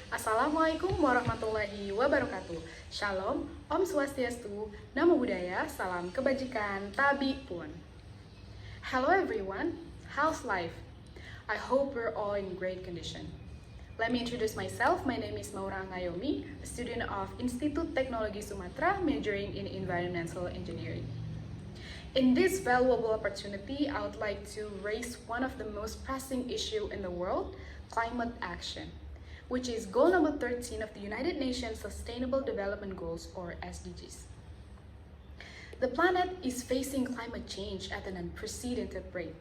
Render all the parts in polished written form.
Assalamualaikum warahmatullahi wabarakatuh. Shalom, Om Swastiastu, Namo Buddhaya, Salam Kebajikan, Tabi Pun. Hello everyone, how's life? I hope we're all in great condition. Let me introduce myself. My name is Maura Ngayomi, a student of Institut Teknologi Sumatera, majoring in environmental engineering. In this valuable opportunity, I would like to raise one of the most pressing issues in the world, climate action, which is goal number 13 of the United Nations Sustainable Development Goals, or SDGs. The planet is facing climate change at an unprecedented rate.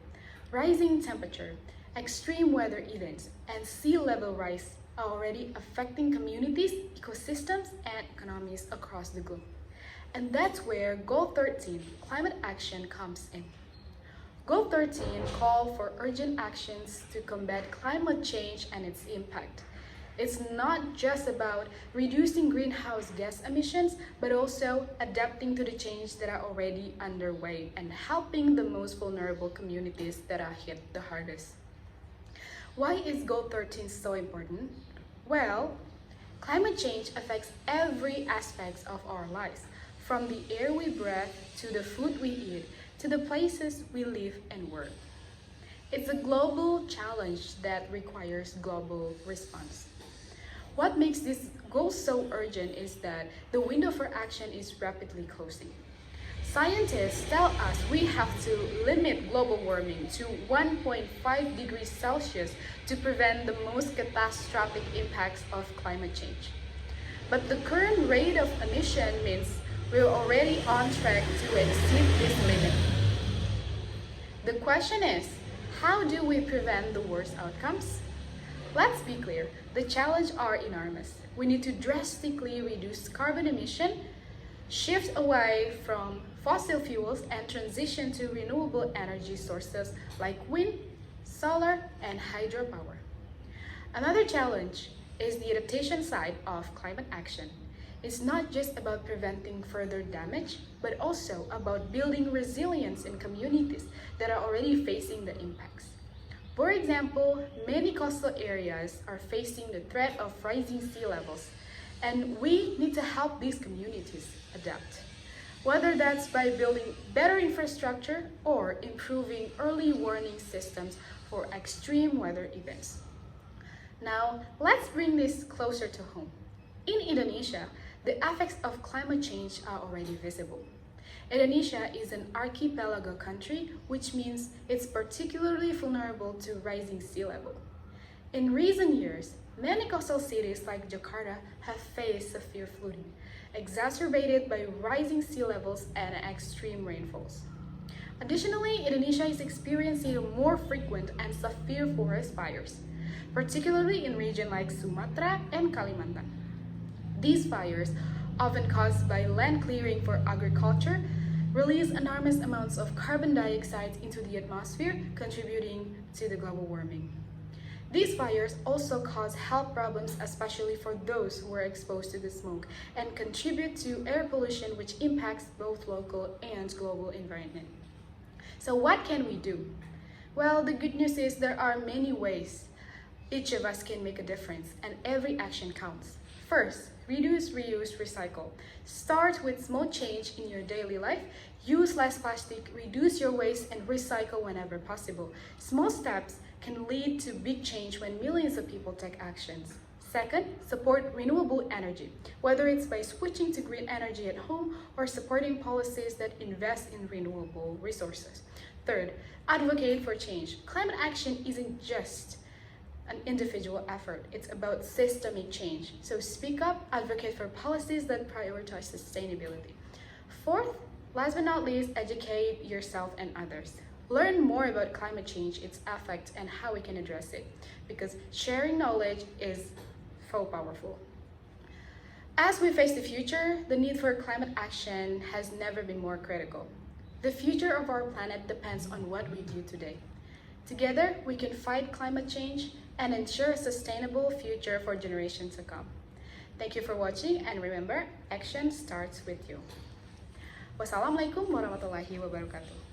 Rising temperature, extreme weather events, and sea level rise are already affecting communities, ecosystems, and economies across the globe. And that's where Goal 13, climate action, comes in. Goal 13 calls for urgent actions to combat climate change and its impact. It's not just about reducing greenhouse gas emissions, but also adapting to the changes that are already underway and helping the most vulnerable communities that are hit the hardest. Why is Goal 13 so important? Well, climate change affects every aspect of our lives, from the air we breathe, to the food we eat, to the places we live and work. It's a global challenge that requires global response. What makes this goal so urgent is that the window for action is rapidly closing. Scientists tell us we have to limit global warming to 1.5 degrees Celsius to prevent the most catastrophic impacts of climate change. But the current rate of emission means we're already on track to exceed this limit. The question is, how do we prevent the worst outcomes? Let's be clear, the challenges are enormous. We need to drastically reduce carbon emission, shift away from fossil fuels, and transition to renewable energy sources like wind, solar, and hydropower. Another challenge is the adaptation side of climate action. It's not just about preventing further damage, but also about building resilience in communities that are already facing the impacts. For example, many coastal areas are facing the threat of rising sea levels, and we need to help these communities adapt. Whether that's by building better infrastructure or improving early warning systems for extreme weather events. Now, let's bring this closer to home. In Indonesia, the effects of climate change are already visible. Indonesia is an archipelago country, which means it's particularly vulnerable to rising sea level. In recent years, many coastal cities like Jakarta have faced severe flooding, exacerbated by rising sea levels and extreme rainfalls. Additionally, Indonesia is experiencing more frequent and severe forest fires, particularly in regions like Sumatra and Kalimantan. These fires, often caused by land clearing for agriculture, release enormous amounts of carbon dioxide into the atmosphere, contributing to the global warming. These fires also cause health problems, especially for those who are exposed to the smoke, and contribute to air pollution, which impacts both local and global environment. So what can we do? Well, the good news is there are many ways each of us can make a difference, and every action counts. First, reduce, reuse, recycle. Start with small change in your daily life. Use less plastic, reduce your waste, and recycle whenever possible. Small steps can lead to big change when millions of people take actions. Second, support renewable energy, whether it's by switching to green energy at home or supporting policies that invest in renewable resources. Third, advocate for change. Climate action isn't just an individual effort. It's about systemic change. So speak up, advocate for policies that prioritize sustainability. Fourth, last but not least, educate yourself and others. Learn more about climate change, its effect, and how we can address it, because sharing knowledge is so powerful. As we face the future, the need for climate action has never been more critical. The future of our planet depends on what we do today. Together, we can fight climate change and ensure a sustainable future for generations to come. Thank you for watching, and remember, action starts with you. Wassalamualaikum warahmatullahi wabarakatuh.